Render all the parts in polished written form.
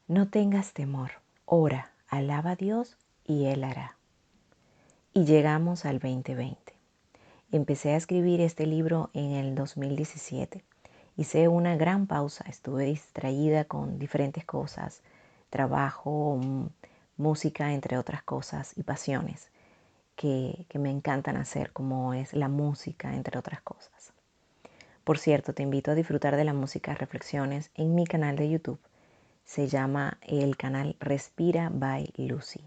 No tengas temor, ora, alaba a Dios y Él hará. Y llegamos al 2020. Empecé a escribir este libro en el 2017. Hice una gran pausa, estuve distraída con diferentes cosas, trabajo, música, entre otras cosas, y pasiones que me encantan hacer, como es la música, entre otras cosas. Por cierto, te invito a disfrutar de la música Reflexiones en mi canal de YouTube. Se llama el canal Respira by Lucy.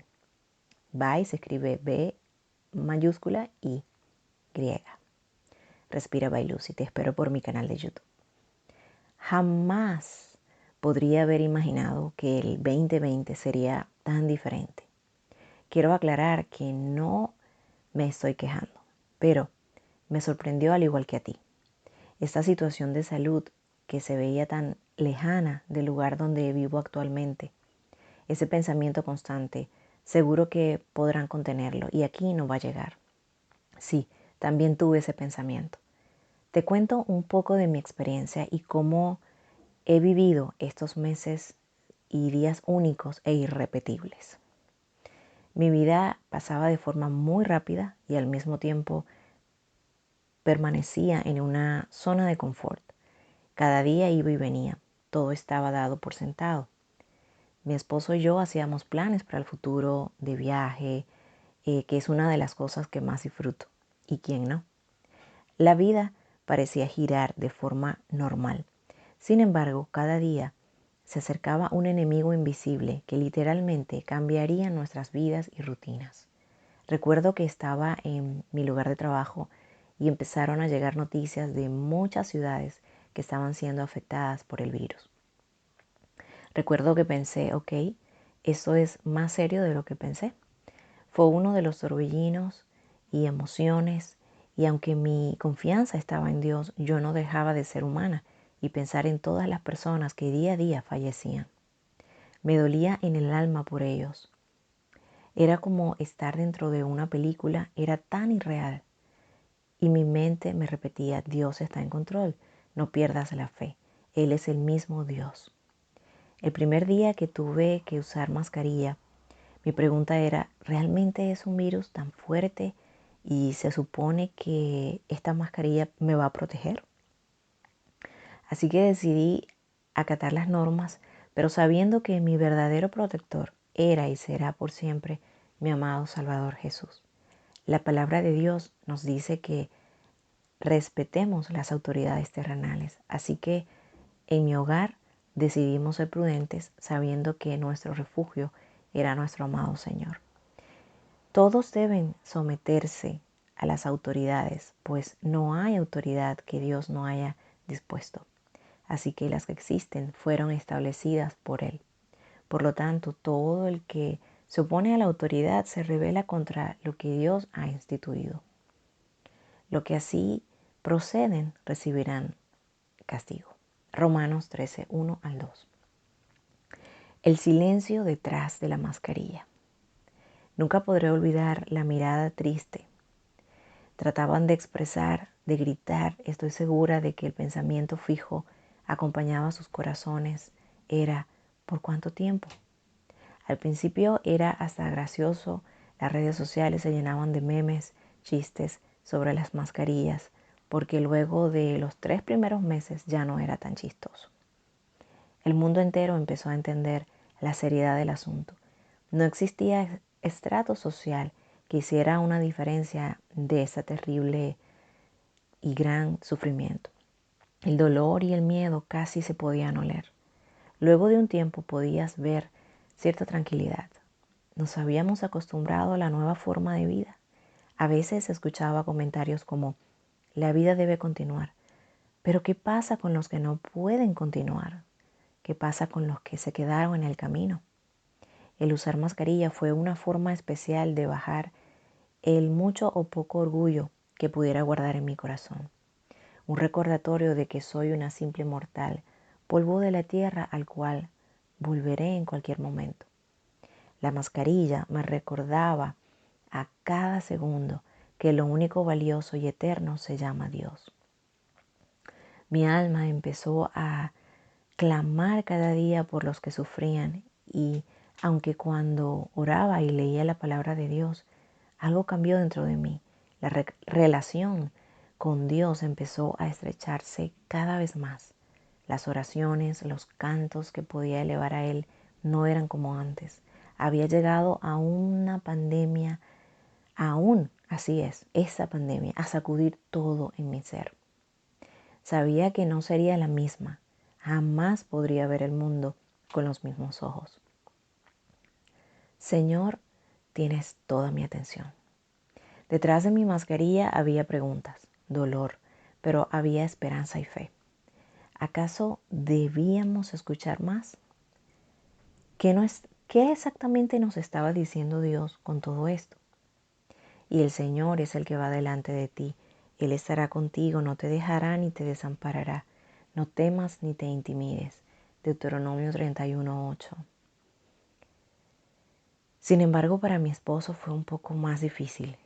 By se escribe B mayúscula y griega. Respira by Lucy. Te espero por mi canal de YouTube. Jamás podría haber imaginado que el 2020 sería tan diferente. Quiero aclarar que no me estoy quejando, pero me sorprendió al igual que a ti. Esta situación de salud que se veía tan lejana del lugar donde vivo actualmente, ese pensamiento constante, seguro que podrán contenerlo y aquí no va a llegar. Sí, también tuve ese pensamiento. Te cuento un poco de mi experiencia y cómo he vivido estos meses y días únicos e irrepetibles. Mi vida pasaba de forma muy rápida y al mismo tiempo permanecía en una zona de confort. Cada día iba y venía, todo estaba dado por sentado. Mi esposo y yo hacíamos planes para el futuro de viaje, que es una de las cosas que más disfruto. ¿Y quién no? La vida parecía girar de forma normal. Sin embargo, cada día se acercaba un enemigo invisible que literalmente cambiaría nuestras vidas y rutinas. Recuerdo que estaba en mi lugar de trabajo y empezaron a llegar noticias de muchas ciudades que estaban siendo afectadas por el virus. Recuerdo que pensé, ok, esto es más serio de lo que pensé. Fue uno de los torbellinos y emociones, y aunque mi confianza estaba en Dios, yo no dejaba de ser humana y pensar en todas las personas que día a día fallecían. Me dolía en el alma por ellos. Era como estar dentro de una película, era tan irreal. Y mi mente me repetía, Dios está en control, no pierdas la fe, Él es el mismo Dios. El primer día que tuve que usar mascarilla, mi pregunta era, ¿realmente es un virus tan fuerte y se supone que esta mascarilla me va a proteger? Así que decidí acatar las normas, pero sabiendo que mi verdadero protector era y será por siempre mi amado Salvador Jesús. La palabra de Dios nos dice que respetemos las autoridades terrenales, así que en mi hogar decidimos ser prudentes sabiendo que nuestro refugio era nuestro amado Señor. Todos deben someterse a las autoridades, pues no hay autoridad que Dios no haya dispuesto. Así que las que existen fueron establecidas por Él. Por lo tanto, todo el que se opone a la autoridad se rebela contra lo que Dios ha instituido. Lo que así proceden recibirán castigo. Romanos 13, 1 al 2. El silencio detrás de la mascarilla. Nunca podré olvidar la mirada triste. Trataban de expresar, de gritar. Estoy segura de que el pensamiento fijo acompañaba a sus corazones. Era, ¿por cuánto tiempo? Al principio era hasta gracioso. Las redes sociales se llenaban de memes, chistes sobre las mascarillas, porque luego de los 3 primeros meses ya no era tan chistoso. El mundo entero empezó a entender la seriedad del asunto. No existía estrato social que hiciera una diferencia de ese terrible y gran sufrimiento. El dolor y el miedo casi se podían oler. Luego de un tiempo podías ver cierta tranquilidad. Nos habíamos acostumbrado a la nueva forma de vida. A veces escuchaba comentarios como, la vida debe continuar. Pero ¿qué pasa con los que no pueden continuar? ¿Qué pasa con los que se quedaron en el camino? El usar mascarilla fue una forma especial de bajar el mucho o poco orgullo que pudiera guardar en mi corazón. Un recordatorio de que soy una simple mortal, polvo de la tierra al cual volveré en cualquier momento. La mascarilla me recordaba a cada segundo que lo único valioso y eterno se llama Dios. Mi alma empezó a clamar cada día por los que sufrían. Y aunque cuando oraba y leía la palabra de Dios, algo cambió dentro de mí. La relación con Dios empezó a estrecharse cada vez más. Las oraciones, los cantos que podía elevar a Él no eran como antes. Había llegado a una pandemia, aún así es, esa pandemia, a sacudir todo en mi ser. Sabía que no sería la misma. Jamás podría ver el mundo con los mismos ojos. Señor, tienes toda mi atención. Detrás de mi mascarilla había preguntas, dolor, pero había esperanza y fe. ¿Acaso debíamos escuchar más? ¿Qué exactamente nos estaba diciendo Dios con todo esto? Y el Señor es el que va delante de ti. Él estará contigo, no te dejará ni te desamparará. No temas ni te intimides. Deuteronomio 31:8. Sin embargo, para mi esposo fue un poco más difícil.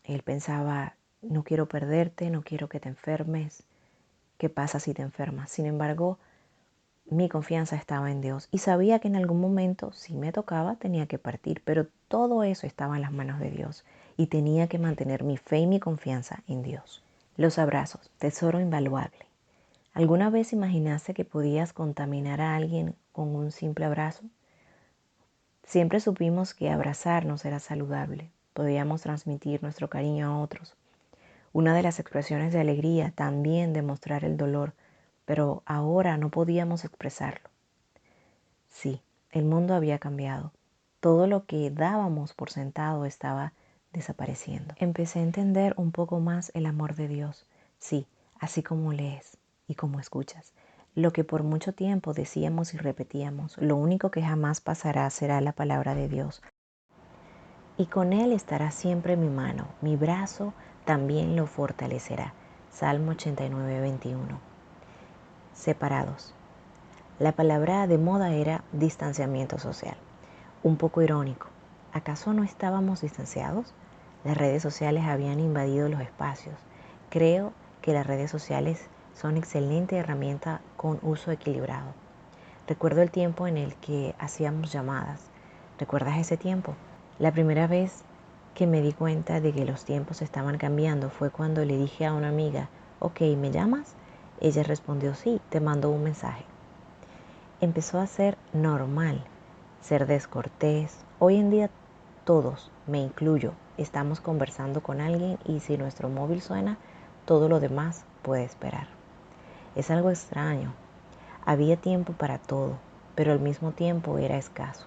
Él pensaba, no quiero perderte, no quiero que te enfermes. ¿Qué pasa si te enfermas? Sin embargo, mi confianza estaba en Dios y sabía que en algún momento, si me tocaba, tenía que partir, pero todo eso estaba en las manos de Dios y tenía que mantener mi fe y mi confianza en Dios. Los abrazos, tesoro invaluable. ¿Alguna vez imaginaste que podías contaminar a alguien con un simple abrazo? Siempre supimos que abrazarnos era saludable, podíamos transmitir nuestro cariño a otros. Una de las expresiones de alegría, también demostrar el dolor, pero ahora no podíamos expresarlo. Sí, el mundo había cambiado. Todo lo que dábamos por sentado estaba desapareciendo. Empecé a entender un poco más el amor de Dios. Sí, así como lees y como escuchas. Lo que por mucho tiempo decíamos y repetíamos, lo único que jamás pasará será la palabra de Dios. Y con Él estará siempre mi mano, mi brazo también lo fortalecerá. Salmo 89:21. Separados. La palabra de moda era distanciamiento social. Un poco irónico. ¿Acaso no estábamos distanciados? Las redes sociales habían invadido los espacios. Creo que las redes sociales son excelente herramienta con uso equilibrado. Recuerdo el tiempo en el que hacíamos llamadas. ¿Recuerdas ese tiempo? La primera vez que me di cuenta de que los tiempos estaban cambiando fue cuando le dije a una amiga, ok, ¿me llamas? Ella respondió, sí, te mando un mensaje. Empezó a ser normal, ser descortés. Hoy en día todos, me incluyo, estamos conversando con alguien y si nuestro móvil suena, todo lo demás puede esperar. Es algo extraño. Había tiempo para todo, pero al mismo tiempo era escaso.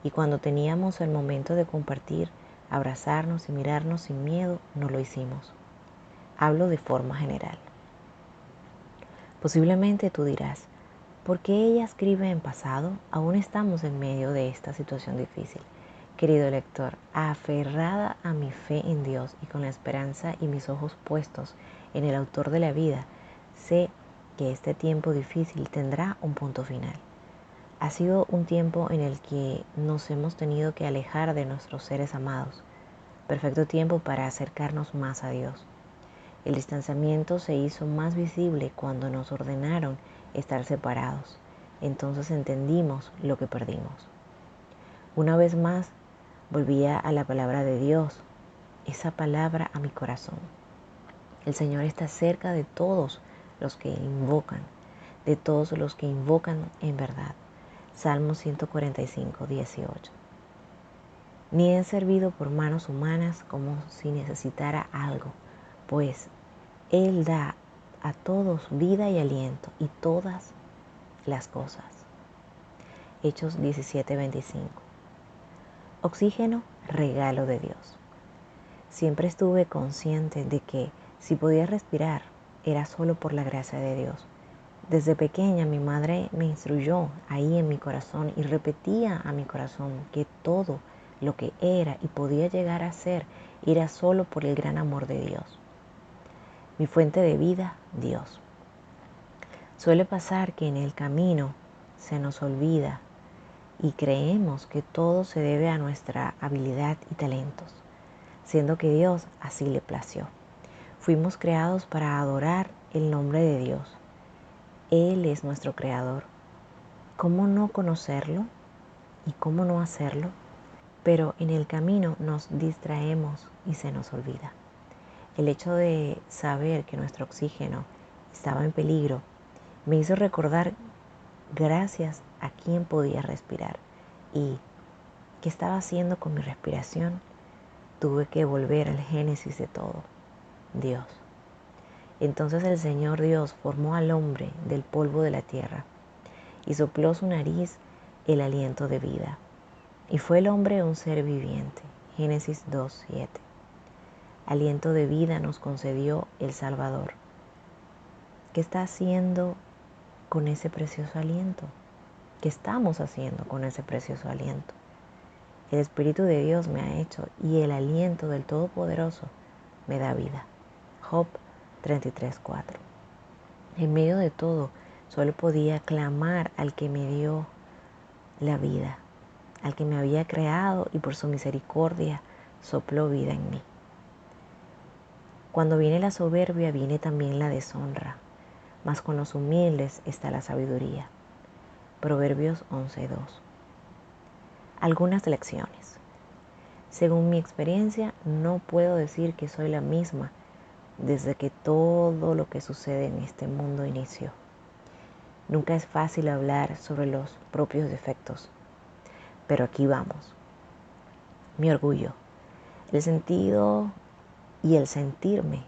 Y cuando teníamos el momento de compartir, abrazarnos y mirarnos sin miedo, no lo hicimos. Hablo de forma general. Posiblemente tú dirás, ¿por qué ella escribe en pasado? Aún estamos en medio de esta situación difícil. Querido lector, aferrada a mi fe en Dios y con la esperanza y mis ojos puestos en el autor de la vida, sé que este tiempo difícil tendrá un punto final. Ha sido un tiempo en el que nos hemos tenido que alejar de nuestros seres amados. Perfecto tiempo para acercarnos más a Dios. El distanciamiento se hizo más visible cuando nos ordenaron estar separados. Entonces entendimos lo que perdimos. Una vez más, volvía a la palabra de Dios, esa palabra a mi corazón. El Señor está cerca de todos los que invocan, de todos los que invocan en verdad. Salmo 145:18. Ni he servido por manos humanas como si necesitara algo, pues Él da a todos vida y aliento y todas las cosas. Hechos 17:25. Oxígeno, regalo de Dios. Siempre estuve consciente de que si podía respirar era solo por la gracia de Dios. Desde pequeña mi madre me instruyó ahí en mi corazón y repetía a mi corazón que todo lo que era y podía llegar a ser era solo por el gran amor de Dios. Mi fuente de vida, Dios. Suele pasar que en el camino se nos olvida y creemos que todo se debe a nuestra habilidad y talentos, siendo que Dios así le plació. Fuimos creados para adorar el nombre de Dios. Él es nuestro creador. ¿Cómo no conocerlo y cómo no hacerlo? Pero en el camino nos distraemos y se nos olvida. El hecho de saber que nuestro oxígeno estaba en peligro me hizo recordar gracias a quién podía respirar y qué estaba haciendo con mi respiración. Tuve que volver al génesis de todo, Dios. Entonces el Señor Dios formó al hombre del polvo de la tierra y sopló su nariz el aliento de vida. Y fue el hombre un ser viviente. Génesis 2:7. Aliento de vida nos concedió el Salvador. ¿Qué está haciendo con ese precioso aliento? ¿Qué estamos haciendo con ese precioso aliento? El Espíritu de Dios me ha hecho y el aliento del Todopoderoso me da vida. Job 33:4. En medio de todo, solo podía clamar al que me dio la vida, al que me había creado y por su misericordia sopló vida en mí. Cuando viene la soberbia, viene también la deshonra, mas con los humildes está la sabiduría. Proverbios 11:2. Algunas lecciones. Según mi experiencia, no puedo decir que soy la misma desde que todo lo que sucede en este mundo inició. Nunca es fácil hablar sobre los propios defectos, pero aquí vamos. Mi orgullo, el sentido y el sentirme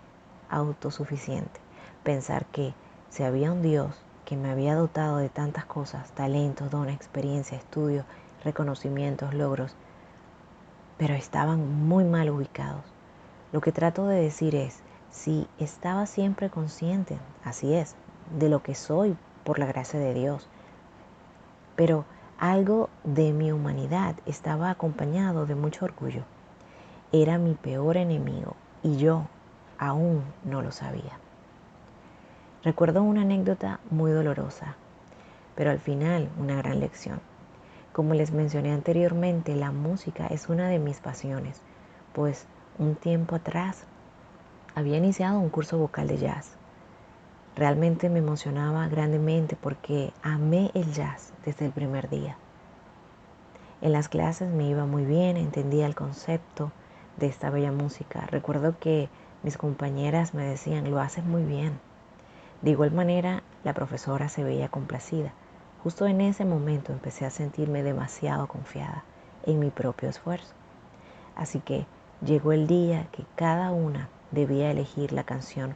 autosuficiente. Pensar que si había un Dios que me había dotado de tantas cosas, talentos, dones, experiencia, estudios, reconocimientos, logros, pero estaban muy mal ubicados. Lo que trato de decir es, si estaba siempre consciente, así es, de lo que soy por la gracia de Dios, pero algo de mi humanidad estaba acompañado de mucho orgullo. Era mi peor enemigo y yo aún no lo sabía. Recuerdo una anécdota muy dolorosa, pero al final una gran lección. Como les mencioné anteriormente, la música es una de mis pasiones, pues un tiempo atrás había iniciado un curso vocal de jazz. Realmente me emocionaba grandemente porque amé el jazz desde el primer día. En las clases me iba muy bien, entendía el concepto de esta bella música. Recuerdo que mis compañeras me decían, lo haces muy bien. De igual manera, la profesora se veía complacida. Justo en ese momento empecé a sentirme demasiado confiada en mi propio esfuerzo. Así que llegó el día que cada una debía elegir la canción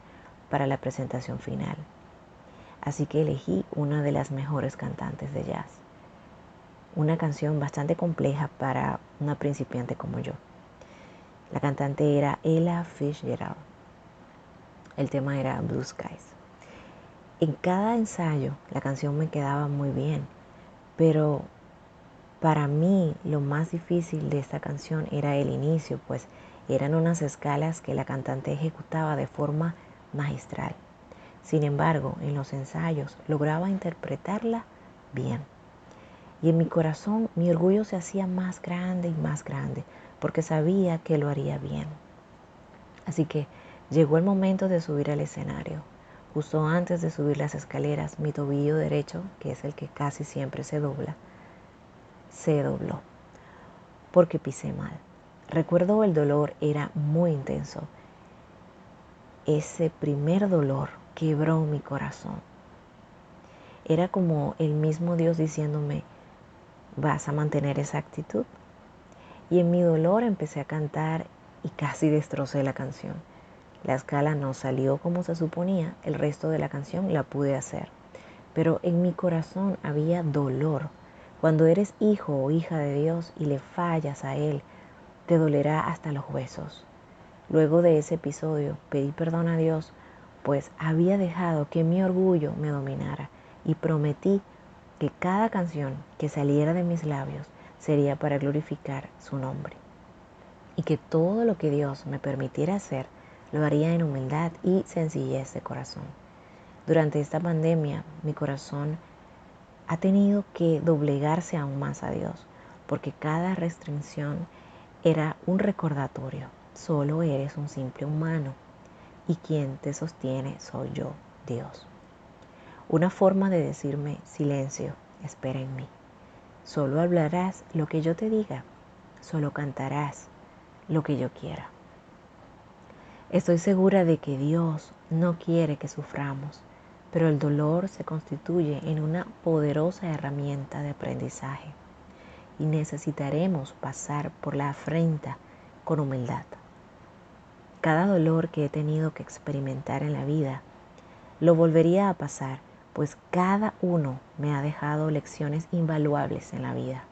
para la presentación final. Así que elegí una de las mejores cantantes de jazz. Una canción bastante compleja para una principiante como yo. La cantante era Ella Fitzgerald. El tema era Blue Skies. En cada ensayo la canción me quedaba muy bien, pero para mí lo más difícil de esta canción era el inicio, pues eran unas escalas que la cantante ejecutaba de forma magistral. Sin embargo, en los ensayos lograba interpretarla bien. Y en mi corazón mi orgullo se hacía más grande y más grande, porque sabía que lo haría bien. Así que llegó el momento de subir al escenario. Justo antes de subir las escaleras, mi tobillo derecho, que es el que casi siempre se dobla, se dobló porque pisé mal. Recuerdo el dolor era muy intenso. Ese primer dolor quebró mi corazón. Era como el mismo Dios diciéndome, ¿vas a mantener esa actitud? Y en mi dolor empecé a cantar y casi destrocé la canción. La escala no salió como se suponía, el resto de la canción la pude hacer. Pero en mi corazón había dolor. Cuando eres hijo o hija de Dios y le fallas a Él, te dolerá hasta los huesos. Luego de ese episodio pedí perdón a Dios, pues había dejado que mi orgullo me dominara y prometí que cada canción que saliera de mis labios sería para glorificar su nombre y que todo lo que Dios me permitiera hacer lo haría en humildad y sencillez de corazón. Durante esta pandemia mi corazón ha tenido que doblegarse aún más a Dios, porque cada restricción era un recordatorio. Solo eres un simple humano y quien te sostiene soy yo, Dios. Una forma de decirme: silencio, espera en mí. Solo hablarás lo que yo te diga, solo cantarás lo que yo quiera. Estoy segura de que Dios no quiere que suframos, pero el dolor se constituye en una poderosa herramienta de aprendizaje y necesitaremos pasar por la afrenta con humildad. Cada dolor que he tenido que experimentar en la vida lo volvería a pasar, pues cada uno me ha dejado lecciones invaluables en la vida.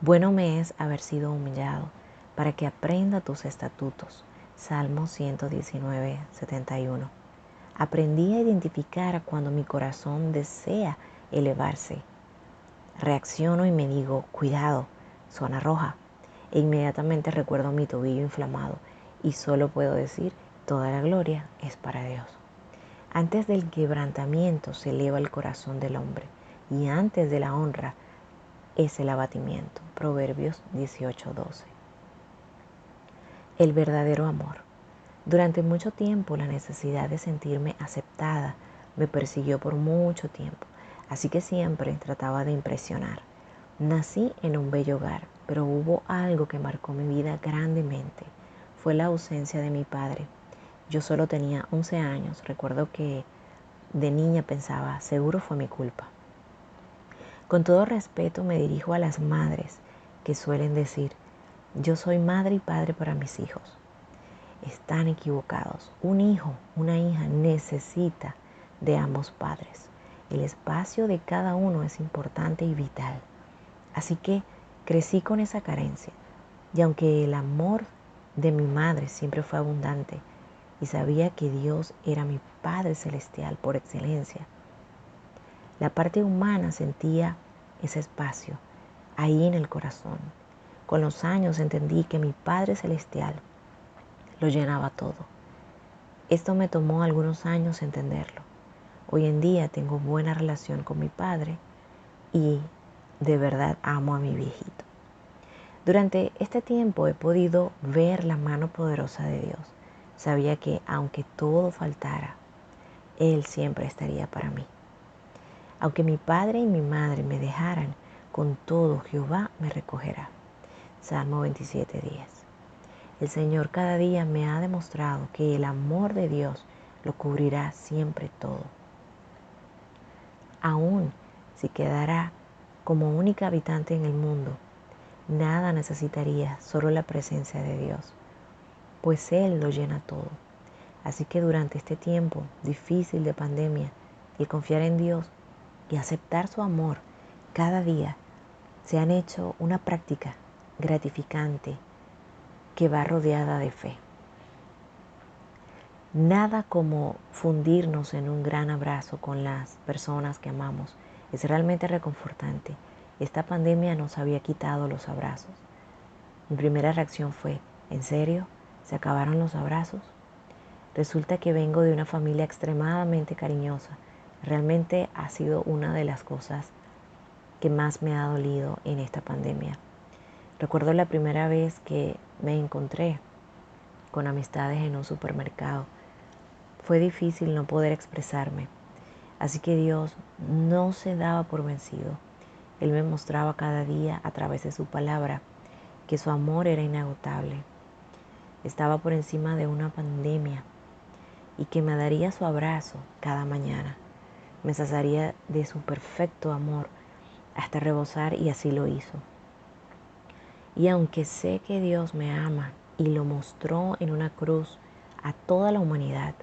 Bueno me es haber sido humillado para que aprenda tus estatutos. Salmo 119, 71. Aprendí a identificar cuando mi corazón desea elevarse. Reacciono y me digo: cuidado, zona roja. E inmediatamente recuerdo mi tobillo inflamado y solo puedo decir: toda la gloria es para Dios. Antes del quebrantamiento se eleva el corazón del hombre, y antes de la honra es el abatimiento. Proverbios 18:12. El verdadero amor. Durante mucho tiempo la necesidad de sentirme aceptada me persiguió por mucho tiempo, así que siempre trataba de impresionar. Nací en un bello hogar, pero hubo algo que marcó mi vida grandemente. Fue la ausencia de mi padre. Yo solo tenía 11 años. Recuerdo que de niña pensaba: seguro fue mi culpa. Con todo respeto me dirijo a las madres que suelen decir: yo soy madre y padre para mis hijos. Están equivocados. Un hijo, una hija necesita de ambos padres. El espacio de cada uno es importante y vital. Así que crecí con esa carencia. Y aunque el amor de mi madre siempre fue abundante y sabía que Dios era mi Padre Celestial por excelencia, la parte humana sentía ese espacio ahí en el corazón. Con los años entendí que mi Padre Celestial lo llenaba todo. Esto me tomó algunos años entenderlo. Hoy en día tengo buena relación con mi padre y de verdad amo a mi viejito. Durante este tiempo he podido ver la mano poderosa de Dios. Sabía que aunque todo faltara, Él siempre estaría para mí. Aunque mi padre y mi madre me dejaran, con todo Jehová me recogerá. Salmo 27:10. El Señor cada día me ha demostrado que el amor de Dios lo cubrirá siempre todo. Aún si quedara como única habitante en el mundo, nada necesitaría, solo la presencia de Dios, pues Él lo llena todo. Así que durante este tiempo difícil de pandemia, el confiar en Dios y aceptar su amor cada día se han hecho una práctica gratificante que va rodeada de fe. Nada como fundirnos en un gran abrazo con las personas que amamos. Es realmente reconfortante. Esta pandemia nos había quitado los abrazos. Mi primera reacción fue: ¿en serio? ¿Se acabaron los abrazos? Resulta que vengo de una familia extremadamente cariñosa. Realmente ha sido una de las cosas que más me ha dolido en esta pandemia. Recuerdo la primera vez que me encontré con amistades en un supermercado. Fue difícil no poder expresarme. Así que Dios no se daba por vencido. Él me mostraba cada día a través de su palabra que su amor era inagotable. Estaba por encima de una pandemia y que me daría su abrazo cada mañana. Me saciaría de su perfecto amor hasta rebosar, y así lo hizo. Y aunque sé que Dios me ama y lo mostró en una cruz a toda la humanidad,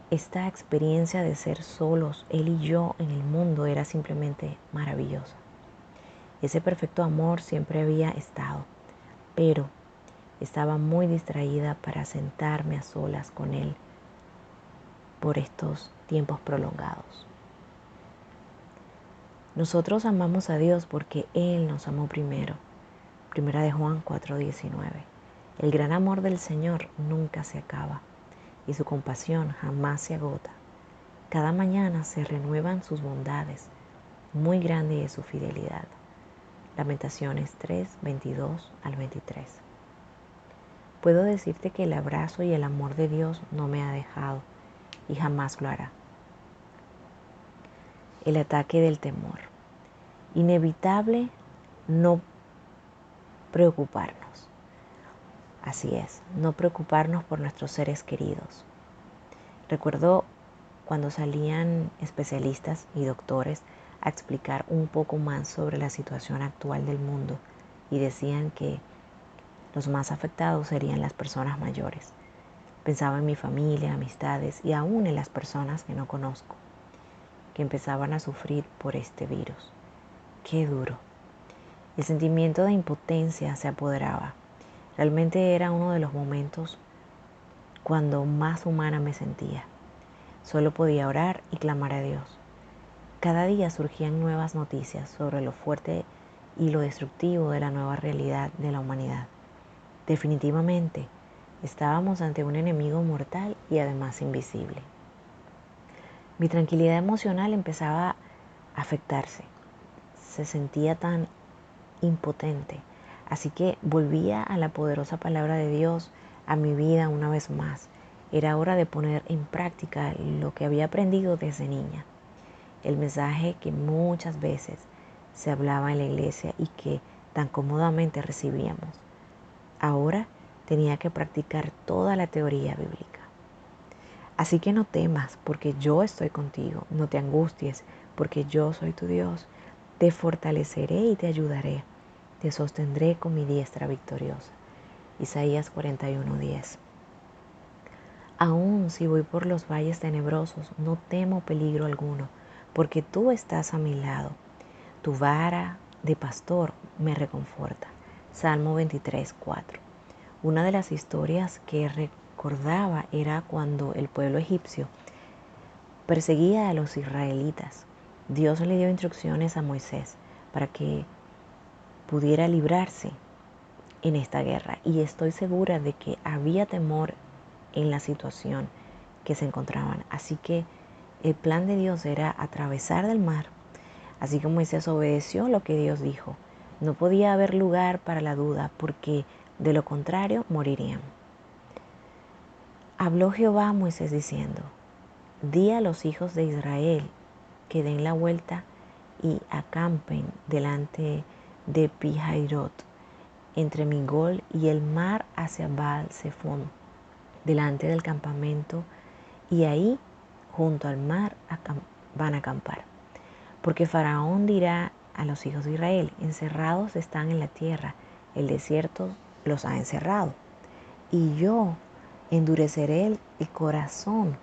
esta experiencia de ser solos, Él y yo en el mundo, era simplemente maravillosa. Ese perfecto amor siempre había estado, pero estaba muy distraída para sentarme a solas con Él por estos tiempos prolongados. Nosotros amamos a Dios porque Él nos amó primero. Primera de Juan 4:19. El gran amor del Señor nunca se acaba y su compasión jamás se agota. Cada mañana se renuevan sus bondades, muy grande es su fidelidad. Lamentaciones 3:22-23. Puedo decirte que el abrazo y el amor de Dios no me ha dejado y jamás lo hará. el ataque del temor. Inevitable no preocuparnos. Así es, no preocuparnos por nuestros seres queridos. Recuerdo cuando salían especialistas y doctores a explicar un poco más sobre la situación actual del mundo y decían que los más afectados serían las personas mayores. Pensaba en mi familia, amistades y aún en las personas que no conozco, que empezaban a sufrir por este virus. Qué duro. El sentimiento de impotencia se apoderaba. Realmente era uno de los momentos cuando más humana me sentía. Solo podía orar y clamar a Dios. Cada día surgían nuevas noticias sobre lo fuerte y lo destructivo de la nueva realidad de la humanidad. Definitivamente, estábamos ante un enemigo mortal y además invisible. Mi tranquilidad emocional empezaba a afectarse. Se sentía tan impotente. Así que volvía a la poderosa palabra de Dios a mi vida una vez más. Era hora de poner en práctica lo que había aprendido desde niña. El mensaje que muchas veces se hablaba en la iglesia y que tan cómodamente recibíamos. Ahora tenía que practicar toda la teoría bíblica. Así que no temas, porque yo estoy contigo. No te angusties, porque yo soy tu Dios. Te fortaleceré y te ayudaré. Te sostendré con mi diestra victoriosa. Isaías 41:10. Aún si voy por los valles tenebrosos, no temo peligro alguno, porque tú estás a mi lado. Tu vara de pastor me reconforta. Salmo 23:4. Una de las historias que recordaba era cuando el pueblo egipcio perseguía a los israelitas. Dios le dio instrucciones a Moisés para que pudiera librarse en esta guerra, y estoy segura de que había temor en la situación que se encontraban. Así que el plan de Dios era atravesar del mar. Así que Moisés obedeció lo que Dios dijo. No podía haber lugar para la duda, porque de lo contrario morirían. Habló Jehová a Moisés diciendo: Di a los hijos de Israel que den la vuelta y acampen delante de Pi-Hairot, entre Migol y el mar hacia Baal-Zephón, delante del campamento, y ahí junto al mar van a acampar. Porque Faraón dirá a los hijos de Israel: encerrados están en la tierra, el desierto los ha encerrado. Y yo endureceré el corazón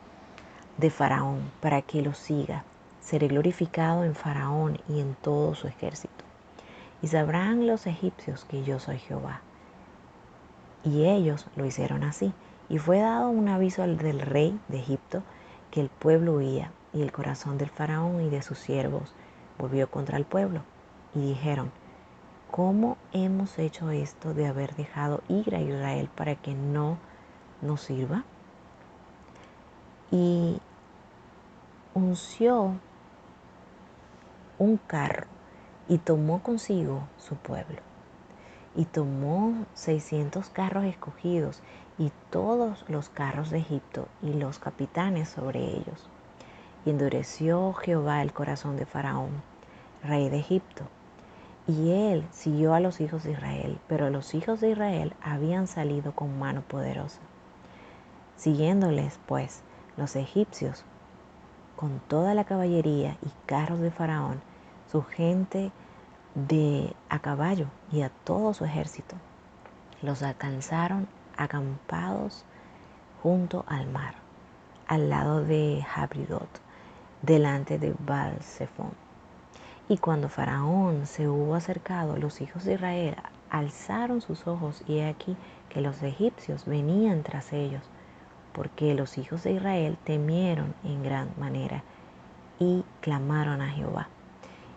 de Faraón para que lo siga. Seré glorificado en Faraón y en todo su ejército. Y sabrán los egipcios que yo soy Jehová. Y ellos lo hicieron así. Y fue dado un aviso al del rey de Egipto que el pueblo huía, y el corazón del Faraón y de sus siervos volvió contra el pueblo. Y dijeron: ¿cómo hemos hecho esto de haber dejado ir a Israel para que no nos sirva? Y unció un carro y tomó consigo su pueblo. Y tomó 600 carros escogidos y todos los carros de Egipto y los capitanes sobre ellos. Y endureció Jehová el corazón de Faraón, rey de Egipto. Y él siguió a los hijos de Israel, pero los hijos de Israel habían salido con mano poderosa. Siguiéndoles, pues, los egipcios, con toda la caballería y carros de Faraón, su gente a caballo y a todo su ejército, los alcanzaron acampados junto al mar, al lado de Jabridot, delante de Baal-Zephón. Y cuando Faraón se hubo acercado, los hijos de Israel alzaron sus ojos, y he aquí que los egipcios venían tras ellos, porque los hijos de Israel temieron en gran manera y clamaron a Jehová.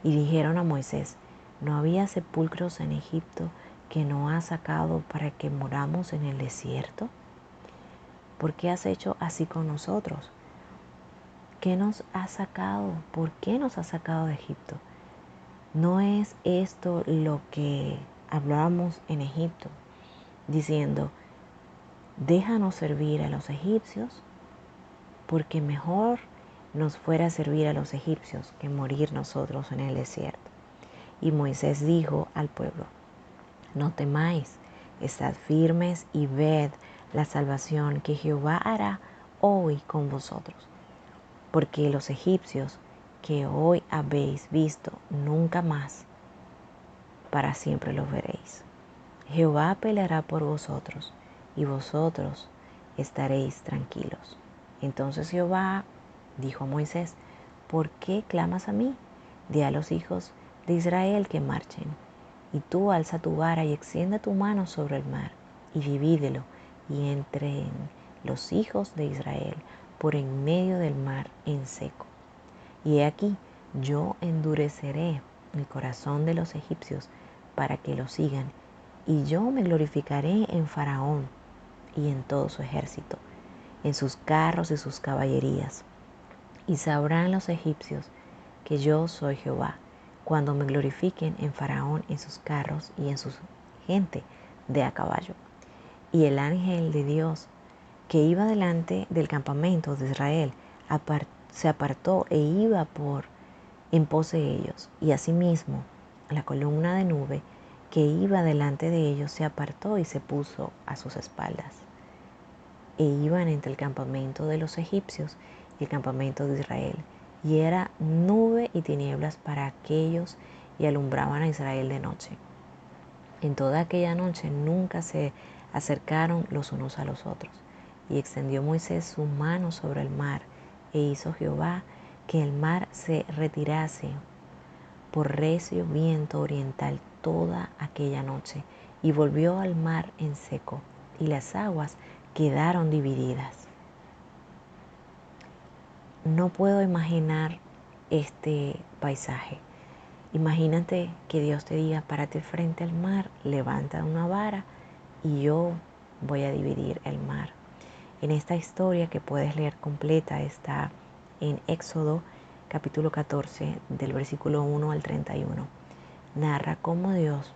Y dijeron a Moisés: ¿no había sepulcros en Egipto que no has sacado para que moramos en el desierto? ¿Por qué has hecho así con nosotros? ¿Qué nos has sacado? ¿Por qué nos has sacado de Egipto? ¿No es esto lo que hablábamos en Egipto, diciendo: déjanos servir a los egipcios, porque mejor nos fuera a servir a los egipcios que morir nosotros en el desierto. Y Moisés dijo al pueblo: no temáis, estad firmes y ved la salvación que Jehová hará hoy con vosotros. Porque los egipcios que hoy habéis visto, nunca más para siempre los veréis. Jehová peleará por vosotros, y vosotros estaréis tranquilos. Entonces Jehová dijo a Moisés: ¿por qué clamas a mí? Di a los hijos de Israel que marchen. Y tú alza tu vara y extiende tu mano sobre el mar, y divídelo, y entren los hijos de Israel por en medio del mar en seco. Y he aquí, yo endureceré el corazón de los egipcios para que lo sigan, y yo me glorificaré en Faraón y en todo su ejército, en sus carros y sus caballerías. Y sabrán los egipcios que yo soy Jehová, cuando me glorifiquen en Faraón, en sus carros y en su gente de a caballo. Y el ángel de Dios que iba delante del campamento de Israel se apartó e iba en pos de ellos. Y asimismo la columna de nube que iba delante de ellos se apartó y se puso a sus espaldas. E iban entre el campamento de los egipcios y el campamento de Israel. Y era nube y tinieblas para aquellos, y alumbraban a Israel de noche. En toda aquella noche nunca se acercaron los unos a los otros. Y extendió Moisés su mano sobre el mar, e hizo Jehová que el mar se retirase por recio viento oriental toda aquella noche, y volvió al mar en seco, y las aguas quedaron divididas. No puedo imaginar este paisaje. Imagínate que Dios te diga: párate frente al mar, levanta una vara y yo voy a dividir el mar. En esta historia, que puedes leer completa, está en Éxodo capítulo 14 del versículo 1 al 31. Narra cómo Dios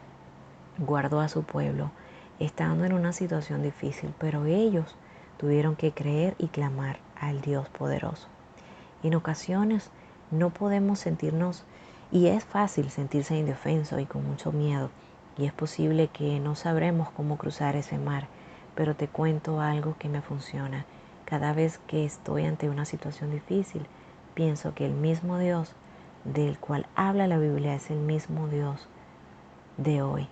guardó a su pueblo estando en una situación difícil, pero ellos tuvieron que creer y clamar al Dios poderoso. En ocasiones no podemos sentirnos, y es fácil sentirse indefenso y con mucho miedo, y es posible que no sabremos cómo cruzar ese mar, pero te cuento algo que me funciona. Cada vez que estoy ante una situación difícil, pienso que el mismo Dios del cual habla la Biblia es el mismo Dios de hoy.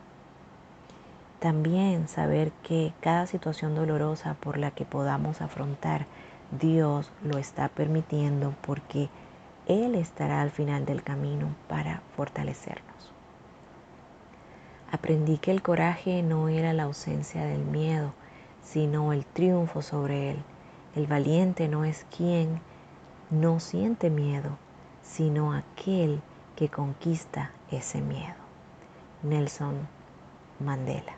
También saber que cada situación dolorosa por la que podamos afrontar, Dios lo está permitiendo porque Él estará al final del camino para fortalecernos. Aprendí que el coraje no era la ausencia del miedo, sino el triunfo sobre él. El valiente no es quien no siente miedo, sino aquel que conquista ese miedo. Nelson Mandela.